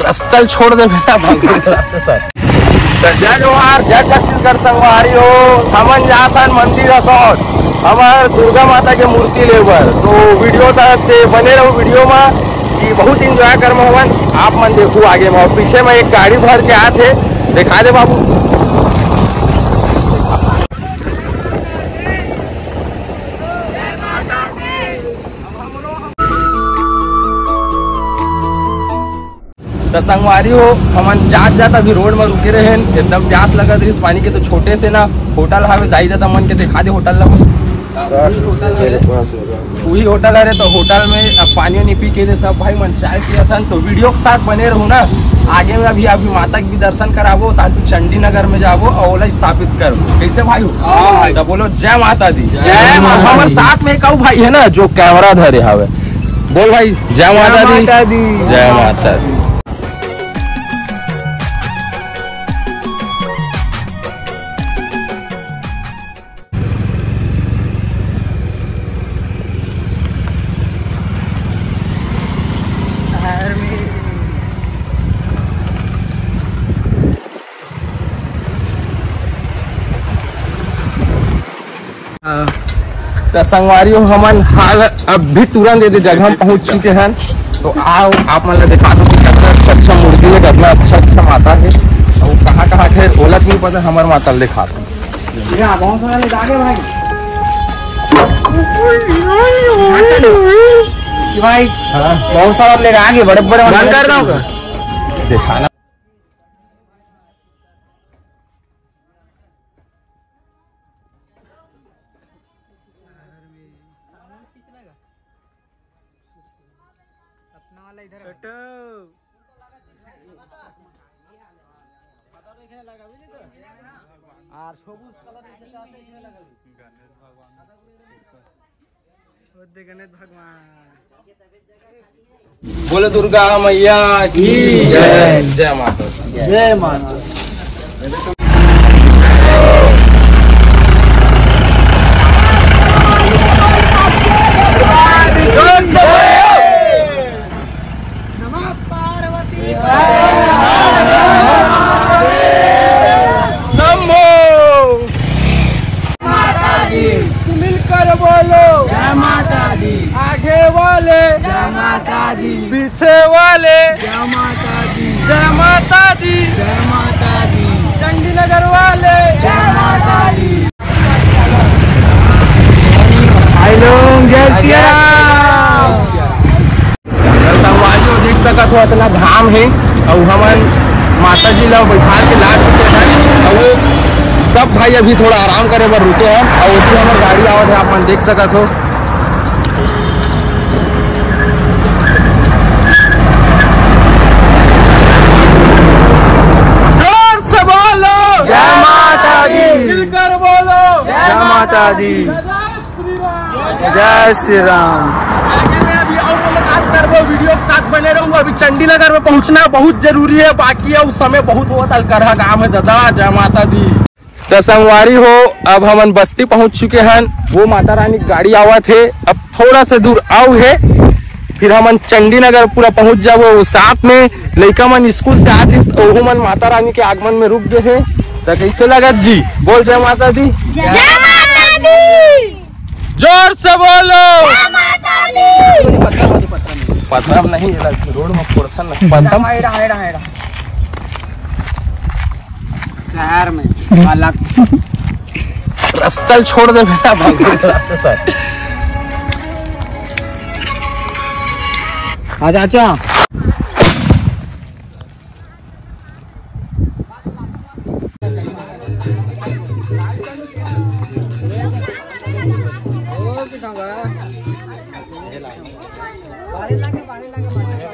रस्तल छोड़ दे बेटा सर। जय जोहार, जय छत्तीसगढ़ संगवारी हो। हमन जाथन मंदिर असौत हमार दुर्गा माता के मूर्ति लेबर। तो वीडियो से बने रहो वीडियो में कि बहुत इंजॉय कर हमन। आप मन देखो आगे में, और पीछे में एक गाड़ी भर के आते दिखा दे बाबू। तो संगवारी हो हमन जात अभी रोड में रुके रहे, एकदम प्यास लगत रही पानी के। तो छोटे से ना होटल हावे दाई दादा मन के दिखा दे होटल वही होटल है। तो होटल में अब पानी नहीं पी के सब भाई मन चाय पिया था। तो वीडियो के साथ बने रहूँ ना, आगे में अभी माता के भी दर्शन कराबो ताकि चंडी नगर में जाबो और ओला स्थापित करो। कैसे भाई हो? तो बोलो जय माता दी। जय माता। हमारे साथ में एक भाई है ना जो कैमरा धरे हावे, बोल भाई जय माता दी। जय माता दी। तो संगवारी हो हमन हाल अब भी तुरंत जगह हम पहुंच चुके हैं। तो आओ आप मन दिखा दो कि कितना अच्छा मूर्ति है, कितना अच्छा माता है। और कहाँ है ओलत नहीं पता, हमारे माता दिखा दो। भाई बहुत सारा ले आगे बड़े बड़े दिखाना। गणेश भगवान बोले दुर्गा मैया की जय। जय माता। जय माता। मिलकर बोलो जय माता दी। आगे वाले जय माता दी। पीछे वाले जय माता दी। जय माता दी। जय माता दी। चंडी नगर वाले जय माता दी। हेलो जय सिया राम। संगवारी देख सकत हो इतना धाम है और हमन माता जी ला बैठा के ला चुके हैं। और वो सब भाई अभी थोड़ा आराम करे बर रुके हैं और उसमें हमारी गाड़ी आवत है, आप मन देख सकत हो। जोर से बोलो जय माता दी। मिलकर बोलो जय माता दी। जय श्री राम। आगे में अभी और मुलाकात करबो, वीडियो के साथ बने रहूँ। अभी चंडी नगर में पहुंचना बहुत जरूरी है, बाकी है उस समय बहुत हुआ था करहा काम है दादा। जय माता दी। तो संगवारी हो अब हमन बस्ती पहुंच चुके हैं। वो माता रानी की गाड़ी आवत है, अब थोड़ा सा दूर आऊ है, फिर हमन चंडी नगर पूरा पहुंच जाबो। साथ में लड़का मन स्कूल से आते तो मन माता रानी के आगमन में रुक गए हैं। तो कैसे लगत जी? बोल जय माता दी। जय माता दी। जोर से बोलो जय माता दी। पथरम नहीं रोड में पोर्शन पथरम शहर में अलग रस्तल छोड़ दे बेटा सर। अच्छा अच्छा बारे लगे